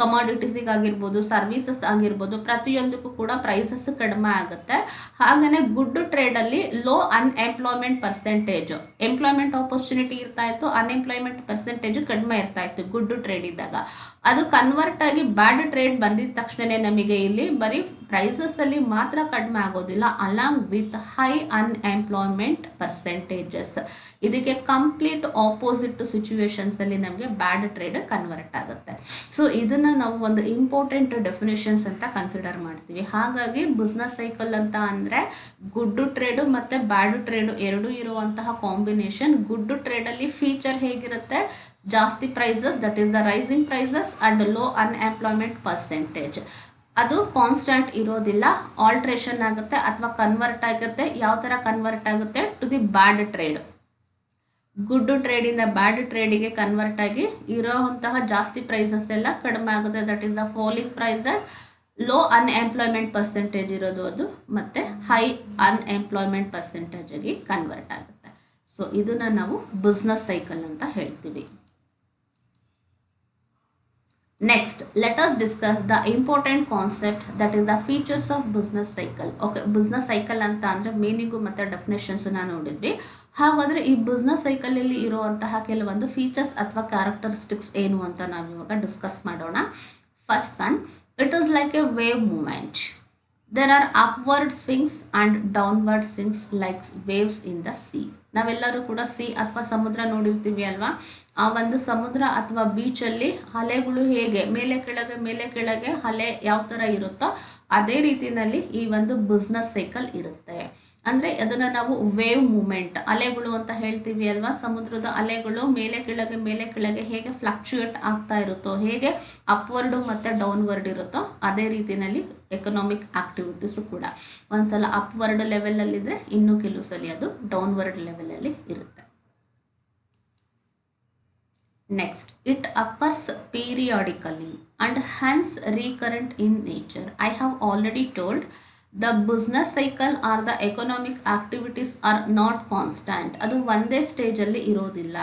ಕಮಾಡಿಟೀಸಿಗಾಗಿರ್ಬೋದು, ಸರ್ವಿಸಸ್ ಆಗಿರ್ಬೋದು, ಪ್ರತಿಯೊಂದಕ್ಕೂ ಕೂಡ ಪ್ರೈಸಸ್ ಕಡಿಮೆ ಆಗುತ್ತೆ. ಹಾಗೆಯೇ ಗುಡ್ ಟ್ರೇಡಲ್ಲಿ low unemployment percentage, employment opportunity ಇರ್ತಾ ಇತ್ತು, ಅನ್ಎಂಪ್ಲಾಯ್ಮೆಂಟ್ ಪರ್ಸೆಂಟೇಜು ಕಡಿಮೆ ಇರ್ತಾ ಇತ್ತು ಗುಡ್ ಟ್ರೇಡ್ ಇದ್ದಾಗ. ಅದು ಕನ್ವರ್ಟ್ ಆಗಿ ಬ್ಯಾಡ್ ಟ್ರೇಡ್ ಬಂದಿದ ತಕ್ಷಣ ನಮಗೆ ಇಲ್ಲಿ ಬರೀ ಪ್ರೈಸಸ್ಸಲ್ಲಿ ಮಾತ್ರ ಕಡಿಮೆ ಆಗೋದಿಲ್ಲ, along with high unemployment percentages. ಇದಕ್ಕೆ ಕಂಪ್ಲೀಟ್ ಆಪೋಸಿಟ್ ಸಿಚುವೇಶನ್ಸಲ್ಲಿ ನಮಗೆ ಬ್ಯಾಡ್ ಟ್ರೇಡ್ ಕನ್ವರ್ಟ್ ಆಗುತ್ತೆ. ಸೊ ಇದನ್ನು ನಾವು ಒಂದು ಇಂಪಾರ್ಟೆಂಟ್ ಡೆಫಿನೇಷನ್ಸ್ ಅಂತ ಕನ್ಸಿಡರ್ ಮಾಡ್ತೀವಿ. ಹಾಗಾಗಿ ಬಿಸ್ನೆಸ್ ಸೈಕಲ್ ಅಂತ ಅಂದರೆ ಗುಡ್ ಟ್ರೇಡು ಮತ್ತು ಬ್ಯಾಡ್ ಟ್ರೇಡು ಎರಡೂ ಇರುವಂತಹ ಕಾಂಬಿನೇಷನ್. ಗುಡ್ ಟ್ರೇಡಲ್ಲಿ ಫೀಚರ್ ಹೇಗಿರುತ್ತೆ, ಜಾಸ್ತಿ prices, that is the rising prices and low unemployment percentage. ಅದು ಕಾನ್ಸ್ಟಂಟ್ ಇರೋದಿಲ್ಲ, ಆಲ್ಟ್ರೇಷನ್ ಆಗುತ್ತೆ ಅಥವಾ ಕನ್ವರ್ಟ್ ಆಗುತ್ತೆ. ಯಾವ ಥರ ಕನ್ವರ್ಟ್ ಆಗುತ್ತೆ, to the bad trade. Good ಟ್ರೇಡಿಂದ ಬ್ಯಾಡ್ ಟ್ರೇಡಿಗೆ ಕನ್ವರ್ಟ್ ಆಗಿ ಇರೋವಂತಹ ಜಾಸ್ತಿ ಪ್ರೈಸಸ್ ಎಲ್ಲ ಕಡಿಮೆ ಆಗುತ್ತೆ. That is the falling prices, low unemployment percentage ಇರೋದು ಅದು, ಮತ್ತು ಹೈ ಅನ್ಎಂಪ್ಲಾಯ್ಮೆಂಟ್ ಪರ್ಸೆಂಟೇಜಾಗಿ ಕನ್ವರ್ಟ್ ಆಗುತ್ತೆ. ಸೊ ಇದನ್ನು ನಾವು ಬಿಸ್ನೆಸ್ ಸೈಕಲ್ ಅಂತ ಹೇಳ್ತೀವಿ. Next, let us discuss the important concept, that is the features of business cycle. Okay, business cycle ಅಂತ ಅಂದರೆ ಮೀನಿಂಗು ಮತ್ತು ಡೆಫಿನೇಷನ್ಸನ್ನ ನೋಡಿದ್ವಿ. ಹಾಗಾದರೆ ಈ ಬಿಸ್ನೆಸ್ ಸೈಕಲಲ್ಲಿ ಇರುವಂತಹ ಕೆಲವೊಂದು ಫೀಚರ್ಸ್ ಅಥವಾ ಕ್ಯಾರೆಕ್ಟರಿಸ್ಟಿಕ್ಸ್ ಏನು ಅಂತ ನಾವು ಇವಾಗ ಡಿಸ್ಕಸ್ ಮಾಡೋಣ. First one, it is like a wave movement. There are upward swings and downward swings like waves in the sea. ನಾವೆಲ್ಲರೂ ಕೂಡ ಸಿ ಅಥವಾ ಸಮುದ್ರ ನೋಡಿರ್ತೀವಿ ಅಲ್ವಾ. ಆ ಒಂದು ಸಮುದ್ರ ಅಥವಾ ಬೀಚಲ್ಲಿ ಅಲೆಗಳು ಹೇಗೆ ಮೇಲೆ ಕೆಳಗೆ ಅಲೆ ಯಾವ ಥರ ಇರುತ್ತೋ ಅದೇ ರೀತಿಯಲ್ಲಿ ಈ ಒಂದು ಬಿಸ್ನೆಸ್ ಸೈಕಲ್ ಇರುತ್ತೆ. ಅಂದರೆ ಅದನ್ನು ನಾವು ವೇವ್ ಮೂಮೆಂಟ್, ಅಲೆಗಳು ಅಂತ ಹೇಳ್ತೀವಿ ಅಲ್ವಾ. ಸಮುದ್ರದ ಅಲೆಗಳು ಮೇಲೆ ಕೆಳಗೆ ಹೇಗೆ ಫ್ಲಕ್ಚುಯೇಟ್ ಆಗ್ತಾ ಇರುತ್ತೋ, ಹೇಗೆ ಅಪ್ವರ್ಡು ಮತ್ತು ಡೌನ್ವರ್ಡ್ ಇರುತ್ತೋ ಅದೇ ರೀತಿಯಲ್ಲಿ ಎಕನಾಮಿಕ್ ಆಕ್ಟಿವಿಟೀಸು ಕೂಡ ಒಂದ್ಸಲ ಅಪ್ವರ್ಡ್ ಲೆವೆಲಲ್ಲಿದ್ದರೆ ಇನ್ನೂ ಕೆಲವು ಸಲ ಅದು ಡೌನ್ವರ್ಡ್ ಲೆವೆಲಲ್ಲಿ ಇರುತ್ತೆ. Next, it occurs periodically and hence recurrent in nature. I have already told the business cycle or the economic activities are not constant. ಅದು ಒಂದೇ ಸ್ಟೇಜಲ್ಲಿ ಇರೋದಿಲ್ಲ,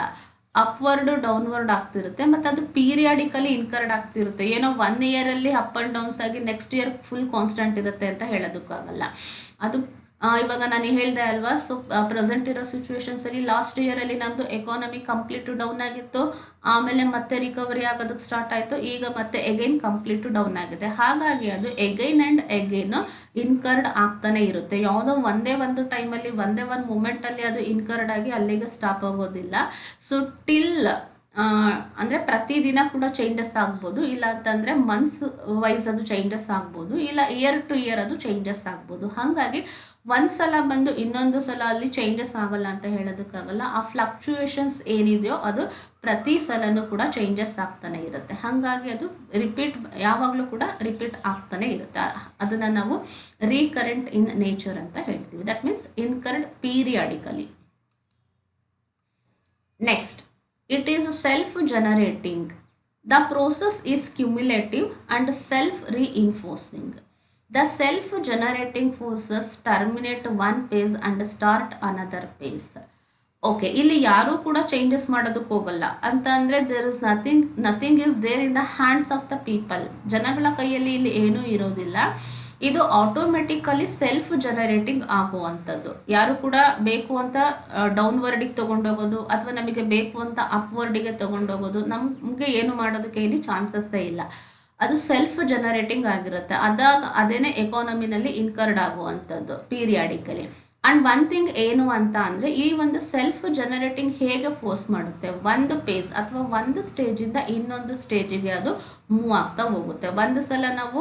ಅಪ್ವರ್ಡು ಡೌನ್ವರ್ಡ್ ಆಗ್ತಿರುತ್ತೆ ಮತ್ತು ಅದು ಪೀರಿಯಾಡಿಕಲಿ ಇನ್ಕರ್ಡ್ ಆಗ್ತಿರುತ್ತೆ. ಏನೋ 1 ಇಯರಲ್ಲಿ ಅಪ್ ಆ್ಯಂಡ್ ಡೌನ್ಸ್ ಆಗಿ ನೆಕ್ಸ್ಟ್ ಇಯರ್ ಫುಲ್ ಕಾನ್ಸ್ಟೆಂಟ್ ಇರುತ್ತೆ ಅಂತ ಹೇಳೋದಕ್ಕಾಗಲ್ಲ. ಅದು ಇವಾಗ ನಾನು ಹೇಳಿದೆ ಅಲ್ವಾ, ಸೊ ಪ್ರೆಸೆಂಟ್ ಇರೋ ಸಿಚುವೇಶನ್ಸಲ್ಲಿ ಲಾಸ್ಟ್ ಇಯರಲ್ಲಿ ನಮ್ಮದು ಎಕಾನಮಿ ಕಂಪ್ಲೀಟ್ ಡೌನ್ ಆಗಿತ್ತು, ಆಮೇಲೆ ಮತ್ತೆ ರಿಕವರಿ ಆಗೋದಕ್ಕೆ ಸ್ಟಾರ್ಟ್ ಆಯಿತು, ಈಗ ಮತ್ತೆ ಎಗೈನ್ ಕಂಪ್ಲೀಟ್ ಡೌನ್ ಆಗಿದೆ. ಹಾಗಾಗಿ ಅದು ಎಗೈನ್ ಆ್ಯಂಡ್ ಎಗೈನ್ ಇನ್ಕರ್ಡ್ ಆಗ್ತಾನೆ ಇರುತ್ತೆ. ಯಾವುದೋ ಒಂದೇ ಒಂದು ಟೈಮಲ್ಲಿ ಒಂದೇ ಒಂದು ಮೂಮೆಂಟಲ್ಲಿ ಅದು ಇನ್ಕರ್ಡ್ ಆಗಿ ಅಲ್ಲಿಗೆ ಸ್ಟಾಪ್ ಆಗೋದಿಲ್ಲ. ಸೊ ಟಿಲ್ ಅಂದರೆ ಪ್ರತಿದಿನ ಕೂಡ ಚೇಂಜಸ್ ಆಗ್ಬೋದು, ಇಲ್ಲ ಅಂತಂದರೆ ಮಂತ್ಸ್ ವೈಸ್ ಅದು ಚೇಂಜಸ್ ಆಗ್ಬೋದು, ಇಲ್ಲ ಇಯರ್ ಟು ಇಯರ್ ಅದು ಚೇಂಜಸ್ ಆಗ್ಬೋದು. ಹಾಗಾಗಿ ಒಂದು ಸಲ ಬಂದು ಇನ್ನೊಂದು ಸಲ ಅಲ್ಲಿ ಚೇಂಜಸ್ ಆಗಲ್ಲ ಅಂತ ಹೇಳೋದಕ್ಕಾಗಲ್ಲ. ಆ ಫ್ಲಕ್ಚುಯೇಷನ್ಸ್ ಏನಿದೆಯೋ ಅದು ಪ್ರತಿ ಸಲನೂ ಕೂಡ ಚೇಂಜಸ್ ಆಗ್ತಾನೆ ಇರುತ್ತೆ. ಹಾಗಾಗಿ ಅದು ರಿಪೀಟ್ ಯಾವಾಗಲೂ ಕೂಡ ರಿಪೀಟ್ ಆಗ್ತಾನೆ ಇರುತ್ತೆ. ಅದನ್ನು ನಾವು ರೀಕರೆಂಟ್ ಇನ್ ನೇಚರ್ ಅಂತ ಹೇಳ್ತೀವಿ. That means incurred periodically. Next, it is self-generating. The process is cumulative and self-reinforcing. The self-generating forces terminate one phase and start another phase. Okay, ಇಲ್ಲಿ ಯಾರೂ ಕೂಡ ಚೇಂಜಸ್ ಮಾಡೋದಕ್ಕೆ ಹೋಗಲ್ಲ ಅಂತ ಅಂದರೆ there is nothing is there in the hands of the people. ಜನಗಳ ಕೈಯಲ್ಲಿ ಇಲ್ಲಿ ಏನೂ ಇರೋದಿಲ್ಲ. ಇದು ಆಟೋಮೆಟಿಕಲಿ ಸೆಲ್ಫ್ ಜನರೇಟಿಂಗ್ ಆಗುವಂಥದ್ದು. ಯಾರು ಕೂಡ ಬೇಕು ಅಂತ ಡೌನ್ವರ್ಡಿಗೆ ತೊಗೊಂಡೋಗೋದು ಅಥವಾ ನಮಗೆ ಬೇಕು ಅಂತ ಅಪ್ವರ್ಡಿಗೆ ತೊಗೊಂಡೋಗೋದು ನಮಗೆ ಏನು ಮಾಡೋದಕ್ಕೆ ಇಲ್ಲಿ ಚಾನ್ಸಸ್ಸೇ ಇಲ್ಲ. ಅದು ಸೆಲ್ಫ್ ಜನರೇಟಿಂಗ್ ಆಗಿರುತ್ತೆ. ಅದೇನೇ ಎಕಾನಮಿನಲ್ಲಿ ಇನ್ಕರ್ಡ್ ಆಗುವಂಥದ್ದು ಪೀರಿಯಾಡಿಕಲಿ. ಆ್ಯಂಡ್ ಒನ್ ಥಿಂಗ್ ಏನು ಅಂತ ಅಂದರೆ, ಈ ಒಂದು ಸೆಲ್ಫ್ ಜನರೇಟಿಂಗ್ ಹೇಗೆ ಫೋರ್ಸ್ ಮಾಡುತ್ತೆ, ಒಂದು ಪೇಸ್ ಅಥವಾ ಒಂದು ಸ್ಟೇಜಿಂದ ಇನ್ನೊಂದು ಸ್ಟೇಜಿಗೆ ಅದು ಮೂವ್ ಆಗ್ತಾ ಹೋಗುತ್ತೆ. ಒಂದು ಸಲ ನಾವು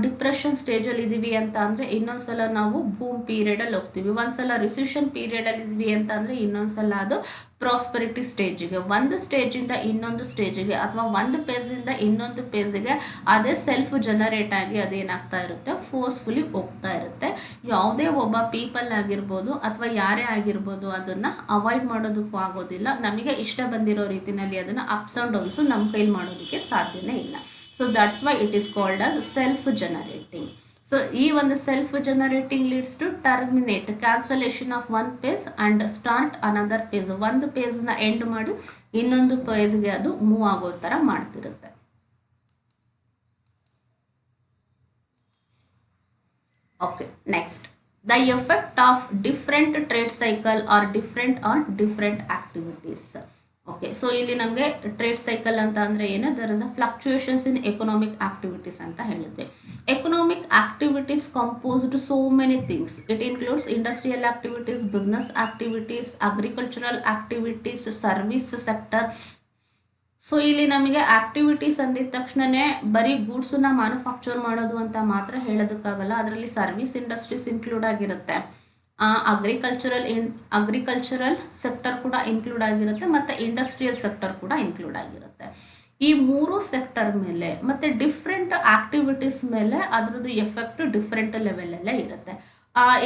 ಡಿಪ್ರೆಷನ್ ಸ್ಟೇಜಲ್ಲಿ ಇದ್ದೀವಿ ಅಂತ ಅಂದರೆ ಇನ್ನೊಂದು ಸಲ ನಾವು ಬೂಮ್ ಪೀರಿಯಡಲ್ಲಿ ಹೋಗ್ತೀವಿ. ಒಂದು ಸಲ ರಿಸೆಷನ್ ಪೀರಿಯಡಲ್ಲಿ ಇದ್ದೀವಿ ಅಂತ ಅಂದರೆ ಇನ್ನೊಂದು ಸಲ ಅದು ಪ್ರಾಸ್ಪರಿಟಿ ಸ್ಟೇಜಿಗೆ, ಒಂದು ಸ್ಟೇಜಿಂದ ಇನ್ನೊಂದು ಸ್ಟೇಜಿಗೆ ಅಥವಾ ಒಂದು ಪೇಜಿಂದ ಇನ್ನೊಂದು ಪೇಜಿಗೆ ಅದೇ ಸೆಲ್ಫ್ ಜನರೇಟ್ ಆಗಿ ಅದೇನಾಗ್ತಾ ಇರುತ್ತೆ, ಫೋರ್ಸ್ಫುಲಿ ಹೋಗ್ತಾ ಇರುತ್ತೆ. ಯಾವುದೇ ಒಬ್ಬ ಪೀಪಲ್ ಆಗಿರ್ಬೋದು ಅಥವಾ ಯಾರೇ ಆಗಿರ್ಬೋದು ಅದನ್ನು ಅವಾಯ್ಡ್ ಮಾಡೋದಕ್ಕೂ ಆಗೋದಿಲ್ಲ. ನಮಗೆ ಇಷ್ಟ ಬಂದಿರೋ ರೀತಿಯಲ್ಲಿ ಅದನ್ನು ಅಪ್ಸ್ ಆ್ಯಂಡ್ ಡೌನ್ಸು ನಮ್ಮ ಕೈಲಿ ಮಾಡೋದಕ್ಕೆ ಸಾಧ್ಯನೇ ಇಲ್ಲ. So that's why it is called as self generating. So ಈ ಒಂದು self generating leads to terminate cancellation of one page and start another page. ಒಂದು ಪೇಜ್ನ ಎಂಡ್ ಮಾಡಿ ಇನ್ನೊಂದು ಪೇಜ್ಗೆ ಅದು ಮೂವ್ ಆಗೋ ಥರ ಮಾಡ್ತಿರುತ್ತೆ. Okay, next, the effect of different trade cycle are different on different activities. Okay, so ಇಲ್ಲಿ ನಮಗೆ ಟ್ರೇಡ್ ಸೈಕಲ್ ಅಂತ ಅಂದರೆ ಏನು, there is a fluctuations in economic activities ಅಂತ ಹೇಳಿದ್ವಿ. Economic activities composed so many things. It includes industrial activities, business activities, agricultural activities, service sector. So ಇಲ್ಲಿ ನಮಗೆ activities ಅಂದಿದ ತಕ್ಷಣವೇ ಬರೀ ಗೂಡ್ಸನ್ನ ಮ್ಯಾನುಫ್ಯಾಕ್ಚರ್ ಮಾಡೋದು ಅಂತ ಮಾತ್ರ ಹೇಳೋದಕ್ಕಾಗಲ್ಲ. ಅದರಲ್ಲಿ ಸರ್ವಿಸ್ ಇಂಡಸ್ಟ್ರೀಸ್ ಇನ್ಕ್ಲೂಡ್ ಆಗಿರುತ್ತೆ, ಅಗ್ರಿಕಲ್ಚರಲ್ ಸೆಕ್ಟರ್ ಕೂಡ ಇನ್ಕ್ಲೂಡ್ ಆಗಿರುತ್ತೆ, ಮತ್ತು ಇಂಡಸ್ಟ್ರಿಯಲ್ ಸೆಕ್ಟರ್ ಕೂಡ ಇನ್ಕ್ಲೂಡ್ ಆಗಿರುತ್ತೆ. ಈ ಮೂರು ಸೆಕ್ಟರ್ ಮೇಲೆ ಮತ್ತು ಡಿಫ್ರೆಂಟ್ ಆಕ್ಟಿವಿಟೀಸ್ ಮೇಲೆ ಅದರದ್ದು ಎಫೆಕ್ಟ್ ಡಿಫ್ರೆಂಟ್ ಲೆವೆಲಲ್ಲೇ ಇರುತ್ತೆ.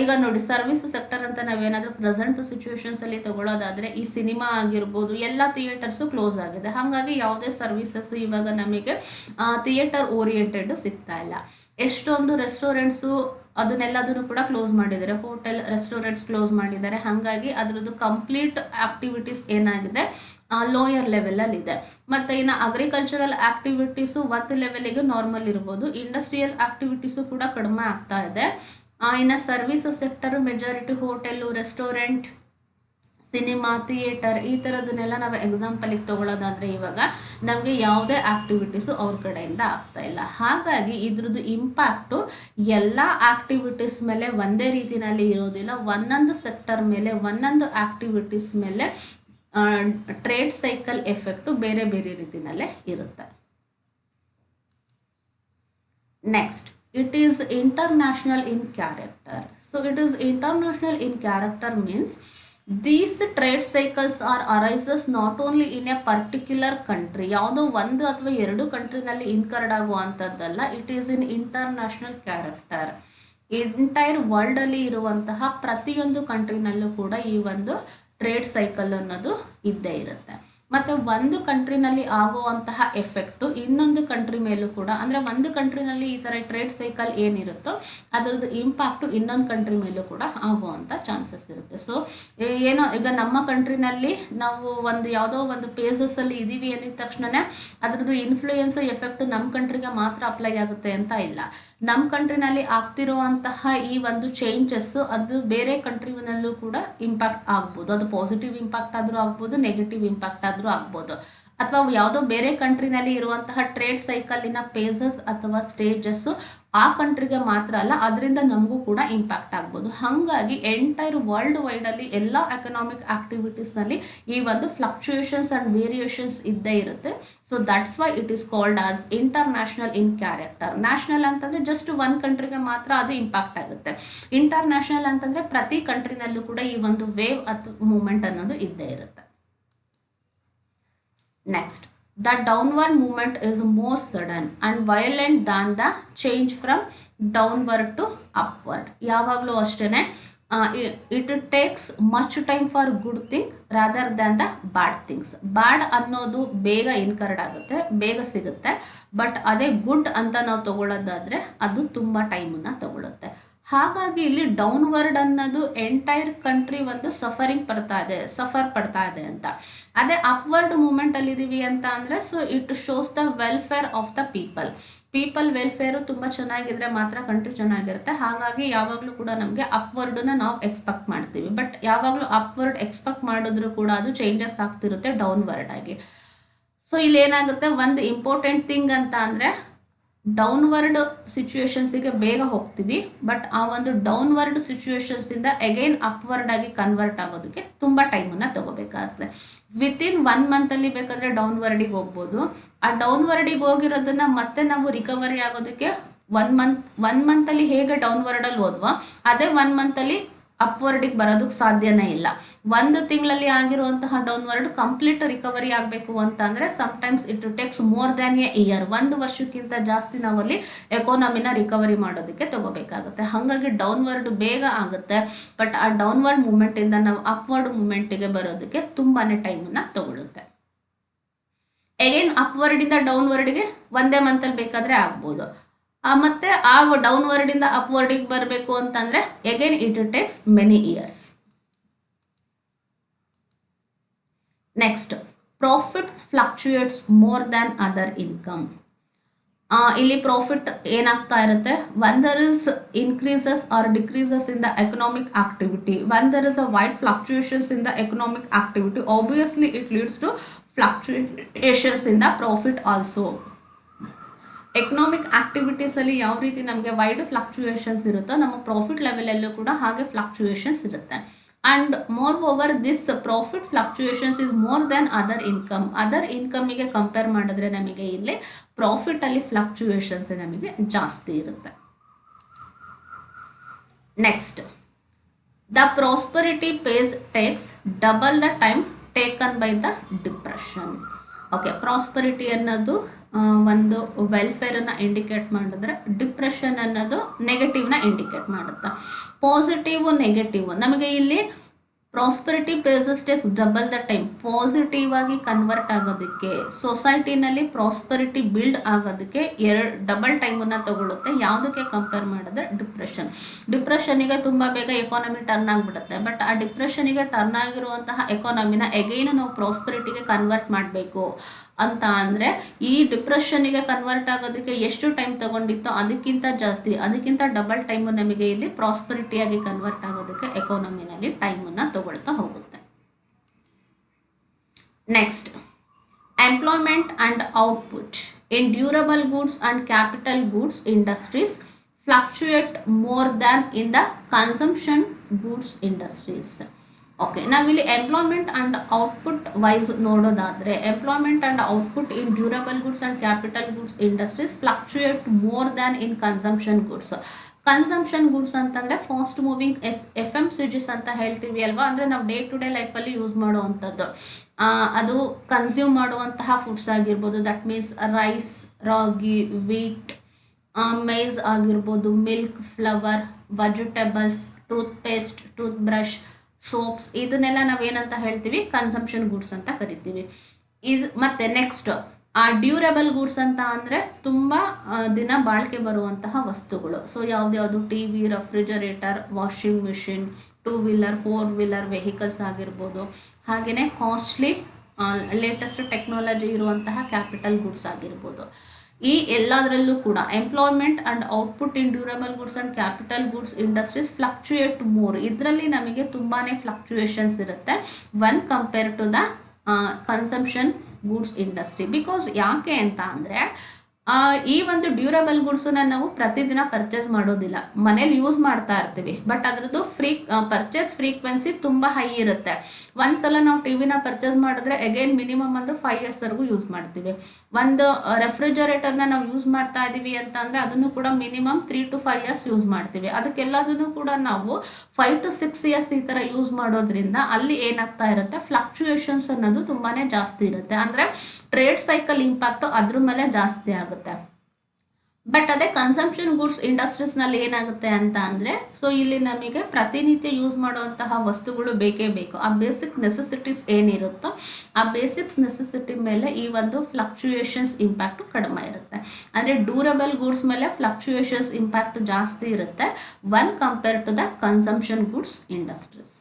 ಈಗ ನೋಡಿ, ಸರ್ವಿಸ್ ಸೆಕ್ಟರ್ ಅಂತ ನಾವೇನಾದರೂ ಪ್ರೆಸೆಂಟ್ ಸಿಚುವೇಶನ್ಸಲ್ಲಿ ತಗೊಳ್ಳೋದಾದರೆ ಈ ಸಿನಿಮಾ ಆಗಿರ್ಬೋದು, ಎಲ್ಲ ಥಿಯೇಟರ್ಸು ಕ್ಲೋಸ್ ಆಗಿದೆ. ಹಾಗಾಗಿ ಯಾವುದೇ ಸರ್ವಿಸಸ್ಸು ಇವಾಗ ನಮಗೆ ಥಿಯೇಟರ್ ಓರಿಯೆಂಟೆಡ್ ಸಿಗ್ತಾ ಇಲ್ಲ. ಎಷ್ಟೊಂದು ರೆಸ್ಟೋರೆಂಟ್ಸು ಅದನ್ನೆಲ್ಲದನ್ನು ಕೂಡ ಕ್ಲೋಸ್ ಮಾಡಿದ್ದಾರೆ, ಹೋಟೆಲ್ ರೆಸ್ಟೋರೆಂಟ್ಸ್ ಕ್ಲೋಸ್ ಮಾಡಿದ್ದಾರೆ. ಹಾಗಾಗಿ ಅದರದ್ದು ಕಂಪ್ಲೀಟ್ ಆಕ್ಟಿವಿಟೀಸ್ ಏನಾಗಿದೆ, ಲೋಯರ್ ಲೆವೆಲಲ್ಲಿದೆ. ಮತ್ತು ಇನ್ನು ಅಗ್ರಿಕಲ್ಚರಲ್ ಆಕ್ಟಿವಿಟೀಸು ಒಂದು ಲೆವೆಲಿಗೆ ನಾರ್ಮಲ್ ಇರ್ಬೋದು, ಇಂಡಸ್ಟ್ರಿಯಲ್ ಆಕ್ಟಿವಿಟೀಸು ಕೂಡ ಕಡಿಮೆ ಆಗ್ತಾ ಇದೆ. ಇನ್ನು service sector majority hotel, restaurant, cinema, theatre ಈ ಥರದನ್ನೆಲ್ಲ ನಾವು ಎಕ್ಸಾಂಪಲಿಗೆ ತೊಗೊಳ್ಳೋದಾದರೆ ಇವಾಗ ನಮಗೆ ಯಾವುದೇ ಆ್ಯಕ್ಟಿವಿಟೀಸು ಅವ್ರ ಕಡೆಯಿಂದ ಆಗ್ತಾ ಇಲ್ಲ. ಹಾಗಾಗಿ ಇದ್ರದ್ದು ಇಂಪ್ಯಾಕ್ಟು ಎಲ್ಲ ಆ್ಯಕ್ಟಿವಿಟೀಸ್ ಮೇಲೆ ಒಂದೇ ರೀತಿಯಲ್ಲಿ ಇರೋದಿಲ್ಲ. ಒಂದೊಂದು ಸೆಕ್ಟರ್ ಮೇಲೆ, ಒಂದೊಂದು ಆ್ಯಕ್ಟಿವಿಟೀಸ್ ಮೇಲೆ ಟ್ರೇಡ್ ಸೈಕಲ್ ಎಫೆಕ್ಟು ಬೇರೆ ಬೇರೆ ರೀತಿಯಲ್ಲೇ ಇರುತ್ತೆ. Next, it is international in character. So it is international in character means these trade cycles are arises not only in a particular country, ಯಾವುದೋ ಒಂದು ಅಥವಾ ಎರಡು ಕಂಟ್ರಿನಲ್ಲಿ ಇನ್ಕರ್ಡ್ ಆಗುವಂಥದ್ದಲ್ಲ. It is in international character. Entire ವರ್ಲ್ಡಲ್ಲಿ ಇರುವಂತಹ ಪ್ರತಿಯೊಂದು ಕಂಟ್ರಿನಲ್ಲೂ ಕೂಡ ಈ ಒಂದು ಟ್ರೇಡ್ ಸೈಕಲ್ ಅನ್ನೋದು ಇದ್ದೇ ಇರುತ್ತೆ. ಮತ್ತು ಒಂದು ಕಂಟ್ರಿನಲ್ಲಿ ಆಗುವಂತಹ ಎಫೆಕ್ಟು ಇನ್ನೊಂದು ಕಂಟ್ರಿ ಮೇಲೂ ಕೂಡ, ಅಂದರೆ ಒಂದು ಕಂಟ್ರಿನಲ್ಲಿ ಈ ಥರ ಟ್ರೇಡ್ ಸೈಕಲ್ ಏನಿರುತ್ತೋ ಅದರದ್ದು ಇಂಪ್ಯಾಕ್ಟು ಇನ್ನೊಂದು ಕಂಟ್ರಿ ಮೇಲೂ ಕೂಡ ಆಗುವಂಥ ಚಾನ್ಸಸ್ ಇರುತ್ತೆ. ಸೊ ಏನೋ ಈಗ ನಮ್ಮ ಕಂಟ್ರಿನಲ್ಲಿ ನಾವು ಯಾವುದೋ ಒಂದು ಪೇಸಸ್ಸಲ್ಲಿ ಇದ್ದೀವಿ ಅಂದಿದ ತಕ್ಷಣವೇ ಅದರದ್ದು ಇನ್ಫ್ಲೂಯೆನ್ಸು ಎಫೆಕ್ಟು ನಮ್ಮ ಕಂಟ್ರಿಗೆ ಮಾತ್ರ ಅಪ್ಲೈ ಆಗುತ್ತೆ ಅಂತ ಇಲ್ಲ. ನಮ್ಮ ಕಂಟ್ರಿನಲ್ಲಿ ಆಗ್ತಿರುವಂತಹ ಈ ಒಂದು ಚೇಂಜಸ್ ಅದು ಬೇರೆ ಕಂಟ್ರಿನಲ್ಲೂ ಕೂಡ ಇಂಪ್ಯಾಕ್ಟ್ ಆಗ್ಬೋದು. ಅದು ಪಾಸಿಟಿವ್ ಇಂಪ್ಯಾಕ್ಟ್ ಆದರೂ ಆಗ್ಬೋದು, ನೆಗೆಟಿವ್ ಇಂಪ್ಯಾಕ್ಟ್ ಆದರೂ ಆಗ್ಬೋದು. ಅಥವಾ ಯಾವುದೋ ಬೇರೆ ಕಂಟ್ರಿನಲ್ಲಿ ಇರುವಂತಹ ಟ್ರೇಡ್ ಸೈಕಲಿನ ಪೇಸಸ್ ಅಥವಾ ಸ್ಟೇಜಸ್ಸು ಆ ಕಂಟ್ರಿಗೆ ಮಾತ್ರ ಅಲ್ಲ, ಅದರಿಂದ ನಮಗೂ ಕೂಡ ಇಂಪ್ಯಾಕ್ಟ್ ಆಗ್ಬೋದು. ಹಾಗಾಗಿ ಎಂಟೈರ್ ವರ್ಲ್ಡ್ ವೈಡಲ್ಲಿ ಎಲ್ಲ ಎಕನಾಮಿಕ್ ಆಕ್ಟಿವಿಟೀಸ್ನಲ್ಲಿ ಈ ಒಂದು ಫ್ಲಕ್ಚುಯೇಷನ್ಸ್ ಆ್ಯಂಡ್ ವೇರಿಯೇಷನ್ಸ್ ಇದ್ದೇ ಇರುತ್ತೆ. So that's why it is called as international in character. National ಅಂತಂದರೆ ಜಸ್ಟ್ ಒನ್ ಕಂಟ್ರಿಗೆ ಮಾತ್ರ ಅದು ಇಂಪ್ಯಾಕ್ಟ್ ಆಗುತ್ತೆ. ಇಂಟರ್ನ್ಯಾಷನಲ್ ಅಂತಂದರೆ ಪ್ರತಿ ಕಂಟ್ರಿನಲ್ಲೂ ಕೂಡ ಈ ಒಂದು ವೇವ್ ಅಥವಾ ಮೂಮೆಂಟ್ ಅನ್ನೋದು ಇದ್ದೇ ಇರುತ್ತೆ. Next, the downward movement is more sudden and violent than the change from downward to upward. ಯಾವಾಗಲೂ ಅಷ್ಟೇ it takes much time for good thing rather than the bad things. Bad ಅನ್ನೋದು ಬೇಗ incurred ಆಗುತ್ತೆ, ಬೇಗ ಸಿಗುತ್ತೆ. ಬಟ್ ಅದೇ good ಅಂತ ನಾವು ತಗೊಳ್ಳೋದಾದರೆ ಅದು ತುಂಬ ಟೈಮನ್ನು ತಗೊಳುತ್ತೆ. ಹಾಗಾಗಿ ಇಲ್ಲಿ ಡೌನ್ವರ್ಡ್ ಅನ್ನೋದು ಎಂಟೈರ್ ಕಂಟ್ರಿ ಒಂದು ಸಫರ್ ಪಡ್ತಾ ಇದೆ ಅಂತ. ಅದೇ ಅಪ್ವರ್ಡ್ ಮೂಮೆಂಟಲ್ಲಿ ಇದ್ದೀವಿ ಅಂತ ಅಂದರೆ so it shows the welfare of the people welfare ತುಂಬ ಚೆನ್ನಾಗಿದ್ರೆ ಮಾತ್ರ ಕಂಟ್ರಿ ಚೆನ್ನಾಗಿರುತ್ತೆ. ಹಾಗಾಗಿ ಯಾವಾಗಲೂ ಕೂಡ ನಮಗೆ ಅಪ್ವರ್ಡನ್ನ ನಾವು ಎಕ್ಸ್ಪೆಕ್ಟ್ ಮಾಡ್ತೀವಿ. ಬಟ್ ಯಾವಾಗಲೂ ಅಪ್ವರ್ಡ್ ಎಕ್ಸ್ಪೆಕ್ಟ್ ಮಾಡಿದ್ರು ಕೂಡ ಅದು ಚೇಂಜಸ್ ಆಗ್ತಿರುತ್ತೆ ಡೌನ್ವರ್ಡ್ ಆಗಿ. ಸೊ ಇಲ್ಲಿ ಏನಾಗುತ್ತೆ, ಒಂದು ಇಂಪಾರ್ಟೆಂಟ್ ಥಿಂಗ್ ಅಂತ ಅಂದರೆ ಡೌನ್ವರ್ಡ್ ಸಿಚುವೇಶನ್ಸಿಗೆ ಬೇಗ ಹೋಗ್ತೀವಿ. ಬಟ್ ಆ ಒಂದು ಡೌನ್ವರ್ಡ್ ಸಿಚುವೇಶನ್ಸಿಂದ ಅಗೈನ್ ಅಪ್ವರ್ಡ್ ಆಗಿ ಕನ್ವರ್ಟ್ ಆಗೋದಕ್ಕೆ ತುಂಬ ಟೈಮನ್ನು ತಗೋಬೇಕಾಗುತ್ತೆ. ವಿತಿನ್ 1 ಮಂತಲ್ಲಿ ಬೇಕಾದರೆ ಡೌನ್ವರ್ಡಿಗೆ ಹೋಗ್ಬೋದು. ಆ ಡೌನ್ವರ್ಡಿಗೆ ಹೋಗಿರೋದನ್ನ ಮತ್ತೆ ನಾವು ರಿಕವರಿ ಆಗೋದಕ್ಕೆ 1 ಮಂತಲ್ಲಿ ಹೇಗೆ ಡೌನ್ವರ್ಡಲ್ಲಿ ಹೋದ್ವೋ ಅದೇ 1 ಮಂತಲ್ಲಿ ಅಪ್ವರ್ಡಿಗೆ ಬರೋದಕ್ಕೆ ಸಾಧ್ಯನೇ ಇಲ್ಲ. 1 ತಿಂಗಳಲ್ಲಿ ಆಗಿರುವಂತಹ ಡೌನ್ವರ್ಡ್ ಕಂಪ್ಲೀಟ್ ರಿಕವರಿ ಆಗಬೇಕು ಅಂತ ಅಂದರೆ sometimes it takes more than A year. 1 ವರ್ಷಕ್ಕಿಂತ ಜಾಸ್ತಿ ನಾವಲ್ಲಿ ಎಕಾನಮಿನ ರಿಕವರಿ ಮಾಡೋದಕ್ಕೆ ತಗೋಬೇಕಾಗುತ್ತೆ. ಹಾಗಾಗಿ ಡೌನ್ವರ್ಡ್ ಬೇಗ ಆಗುತ್ತೆ. ಬಟ್ ಆ ಡೌನ್ವರ್ಡ್ ಮೂಮೆಂಟಿಂದ ನಾವು ಅಪ್ವರ್ಡ್ ಮೂಮೆಂಟಿಗೆ ಬರೋದಕ್ಕೆ ತುಂಬಾ ಟೈಮನ್ನು ತಗೊಳುತ್ತೆ. ಅಗೇನ್ ಅಪ್ವರ್ಡಿಂದ ಡೌನ್ವರ್ಡ್ಗೆ 1 ಮಂತಲ್ಲಿ ಬೇಕಾದರೆ ಆಗ್ಬೋದು. ಮತ್ತೆ ಆ ಡೌನ್ವರ್ಡಿಂದ ಅಪ್ವರ್ಡಿಗೆ ಬರಬೇಕು ಅಂತಂದರೆ again it takes many years. Next, profits fluctuates more than other income. ಇಲ್ಲಿ ಪ್ರಾಫಿಟ್ ಏನಾಗ್ತಾ ಇರುತ್ತೆ, when there is increases or decreases in the economic activity, when there is a wide fluctuations in the economic activity, obviously it leads to fluctuations in the profit also. Economic ಆಕ್ಟಿವಿಟೀಸಲ್ಲಿ ಯಾವ ರೀತಿ ನಮಗೆ wide fluctuations ಇರುತ್ತೋ ನಮ್ಮ profit ಲೆವೆಲಲ್ಲೂ ಕೂಡ ಹಾಗೆ fluctuations ಇರುತ್ತೆ. And more over this profit fluctuations is more than other income. Other ಇನ್ಕಮಿಗೆ ಕಂಪೇರ್ ಮಾಡಿದ್ರೆ ನಮಗೆ ಇಲ್ಲಿ ಪ್ರಾಫಿಟಲ್ಲಿ ಫ್ಲಕ್ಚುಯೇಷನ್ಸ್ ನಮಗೆ ಜಾಸ್ತಿ ಇರುತ್ತೆ. Next, the prosperity pace takes double the time taken by the depression. Okay, prosperity ಅನ್ನೋದು ಒಂದು ವೆಲ್ಫೇರನ್ನು ಇಂಡಿಕೇಟ್ ಮಾಡಿದ್ರೆ ಡಿಪ್ರೆಷನ್ ಅನ್ನೋದು ನೆಗೆಟಿವ್ನ ಇಂಡಿಕೇಟ್ ಮಾಡುತ್ತೆ. ಪಾಸಿಟಿವ್ ನೆಗೆಟಿವ್ ನಮಗೆ ಇಲ್ಲಿ prosperity paces take double the time. Positive ಆಗಿ ಕನ್ವರ್ಟ್ ಆಗೋದಕ್ಕೆ ಸೊಸೈಟಿನಲ್ಲಿ ಪ್ರಾಸ್ಪರಿಟಿ ಬಿಲ್ಡ್ ಆಗೋದಕ್ಕೆ ಡಬಲ್ ಟೈಮನ್ನು ತಗೊಳುತ್ತೆ. ಯಾವುದಕ್ಕೆ ಕಂಪೇರ್ ಮಾಡಿದ್ರೆ ಡಿಪ್ರೆಷನಿಗೆ ತುಂಬ ಬೇಗ ಎಕಾನಮಿ ಟರ್ನ್ ಆಗಿಬಿಡುತ್ತೆ. ಬಟ್ ಆ ಡಿಪ್ರೆಷನಿಗೆ ಟರ್ನ್ ಆಗಿರುವಂತಹ ಎಕಾನಮಿನ ಎಗೈನ್ ನಾವು ಪ್ರಾಸ್ಪರಿಟಿಗೆ ಕನ್ವರ್ಟ್ ಮಾಡಬೇಕು ಅಂತ ಅಂದರೆ ಈ ಡಿಪ್ರೆಷನಿಗೆ ಕನ್ವರ್ಟ್ ಆಗೋದಕ್ಕೆ ಎಷ್ಟು ಟೈಮ್ ತಗೊಂಡಿತ್ತೋ ಅದಕ್ಕಿಂತ ಡಬಲ್ ಟೈಮು ನಮಗೆ ಇಲ್ಲಿ ಪ್ರಾಸ್ಪರಿಟಿಯಾಗಿ ಕನ್ವರ್ಟ್ ಆಗೋದಕ್ಕೆ ಎಕಾನಮಿನಲ್ಲಿ ಟೈಮನ್ನು ತಗೊಳ್ತಾ ಹೋಗುತ್ತೆ. Next, employment and output in durable goods and capital goods industries fluctuate more than in the consumption goods industries. Okay, ನಾವಿಲ್ಲಿ ಎಂಪ್ಲಾಯ್ಮೆಂಟ್ ಆ್ಯಂಡ್ ಔಟ್ಪುಟ್ ವೈಸ್ ನೋಡೋದಾದರೆ employment and output in durable goods and capital goods industries fluctuate more than in consumption goods. Consumption goods ಅಂತಂದರೆ fast moving FMCGs ಅಂತ ಹೇಳ್ತೀವಿ ಅಲ್ವಾ, ಅಂದರೆ ನಾವು day to day ಲೈಫಲ್ಲಿ use ಮಾಡುವಂಥದ್ದು. ಅದು ಕನ್ಸ್ಯೂಮ್ ಮಾಡುವಂತಹ ಫುಡ್ಸ್ ಆಗಿರ್ಬೋದು. That means rice, ragi, wheat, Mein ಆಗಿರ್ಬೋದು, milk, flower, vegetables, toothpaste, tooth brush, soaps, ಇದನ್ನೆಲ್ಲ ನಾವೇನಂತ ಹೇಳ್ತೀವಿ, ಕನ್ಸಂಪ್ಷನ್ ಗೂಡ್ಸ್ ಅಂತ ಕರಿತೀವಿ. ಇದು ಮತ್ತು ನೆಕ್ಸ್ಟ್ ಡ್ಯೂರಬಲ್ ಗೂಡ್ಸ್ ಅಂತ ಅಂದರೆ ತುಂಬ ದಿನ ಬಾಳಿಕೆ ಬರುವಂತಹ ವಸ್ತುಗಳು. ಸೊ ಯಾವ್ದ್ಯಾವುದು TV, refrigerator, washing machine, 2 wheeler 4 wheeler vehicles ಆಗಿರ್ಬೋದು. ಹಾಗೆಯೇ ಕಾಸ್ಟ್ಲಿ ಲೇಟೆಸ್ಟ್ ಟೆಕ್ನಾಲಜಿ ಇರುವಂತಹ ಕ್ಯಾಪಿಟಲ್ ಗೂಡ್ಸ್ ಆಗಿರ್ಬೋದು. ಈ ಎಲ್ಲದರಲ್ಲೂ ಕೂಡ employment and output in durable goods and capital goods industries fluctuate more. ಇದರಲ್ಲಿ ನಮಗೆ ತುಂಬಾ ಫ್ಲಕ್ಚುಯೇಷನ್ಸ್ ಇರುತ್ತೆ one compare to the consumption goods industry. Because ಯಾಕೆ ಅಂತ ಅಂದರೆ ಈ ಒಂದು ಡ್ಯೂರಬಲ್ ಗುಡ್ಸನ್ನ ನಾವು ಪ್ರತಿದಿನ ಪರ್ಚೇಸ್ ಮಾಡೋದಿಲ್ಲ, ಮನೇಲಿ ಯೂಸ್ ಮಾಡ್ತಾ ಇರ್ತೀವಿ. ಬಟ್ ಅದರದ್ದು ಪರ್ಚೇಸ್ ಫ್ರೀಕ್ವೆನ್ಸಿ ತುಂಬ ಹೈ ಇರುತ್ತೆ. ಒಂದ್ಸಲ ನಾವು ಟಿ ವಿನ ಪರ್ಚೇಸ್ ಮಾಡಿದ್ರೆ ಅಗೇನ್ ಮಿನಿಮಮ್ ಅಂದರೆ 5 ಇಯರ್ಸ್ವರೆಗೂ ಯೂಸ್ ಮಾಡ್ತೀವಿ. ಒಂದು ರೆಫ್ರಿಜರೇಟರ್ನ ನಾವು ಯೂಸ್ ಮಾಡ್ತಾ ಇದ್ದೀವಿ ಅಂತ ಅಂದರೆ ಅದನ್ನು ಕೂಡ ಮಿನಿಮಮ್ 3 to 5 ಇಯರ್ಸ್ ಯೂಸ್ ಮಾಡ್ತೀವಿ. ಅದಕ್ಕೆಲ್ಲದನ್ನು ಕೂಡ ನಾವು 5 to 6 ಇಯರ್ಸ್ ಈ ಥರ ಯೂಸ್ ಮಾಡೋದ್ರಿಂದ ಅಲ್ಲಿ ಏನಾಗ್ತಾ ಇರುತ್ತೆ, ಫ್ಲಕ್ಚುಯೇಷನ್ಸ್ ಅನ್ನೋದು ತುಂಬಾ ಜಾಸ್ತಿ ಇರುತ್ತೆ. ಅಂದರೆ ಟ್ರೇಡ್ ಸೈಕಲ್ ಇಂಪ್ಯಾಕ್ಟು ಅದ್ರ ಮೇಲೆ ಜಾಸ್ತಿ ಆಗುತ್ತೆ. ಬಟ್ ಅದೇ ಕನ್ಸಂಪ್ಷನ್ ಗುಡ್ಸ್ ಇಂಡಸ್ಟ್ರೀಸ್ನಲ್ಲಿ ಏನಾಗುತ್ತೆ ಅಂತ ಅಂದರೆ, ಸೊ ಇಲ್ಲಿ ನಮಗೆ ಪ್ರತಿನಿತ್ಯ ಯೂಸ್ ಮಾಡುವಂತಹ ವಸ್ತುಗಳು ಬೇಕೇ ಬೇಕು. ಆ ಬೇಸಿಕ್ ನೆಸೆಸಿಟೀಸ್ ಏನಿರುತ್ತೋ ಆ ಬೇಸಿಕ್ಸ್ ನೆಸೆಸಿಟಿ ಮೇಲೆ ಈ ಒಂದು ಫ್ಲಕ್ಚುಯೇಷನ್ಸ್ ಇಂಪ್ಯಾಕ್ಟು ಕಡಿಮೆ ಇರುತ್ತೆ. ಅಂದರೆ ಡ್ಯೂರಬಲ್ ಗೂಡ್ಸ್ ಮೇಲೆ ಫ್ಲಕ್ಚುಯೇಷನ್ಸ್ ಇಂಪ್ಯಾಕ್ಟ್ ಜಾಸ್ತಿ ಇರುತ್ತೆ one compare to the consumption goods industries.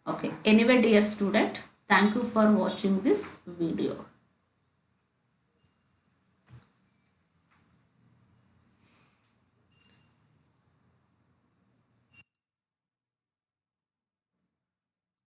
Okay, anyway dear student, thank you for watching this video.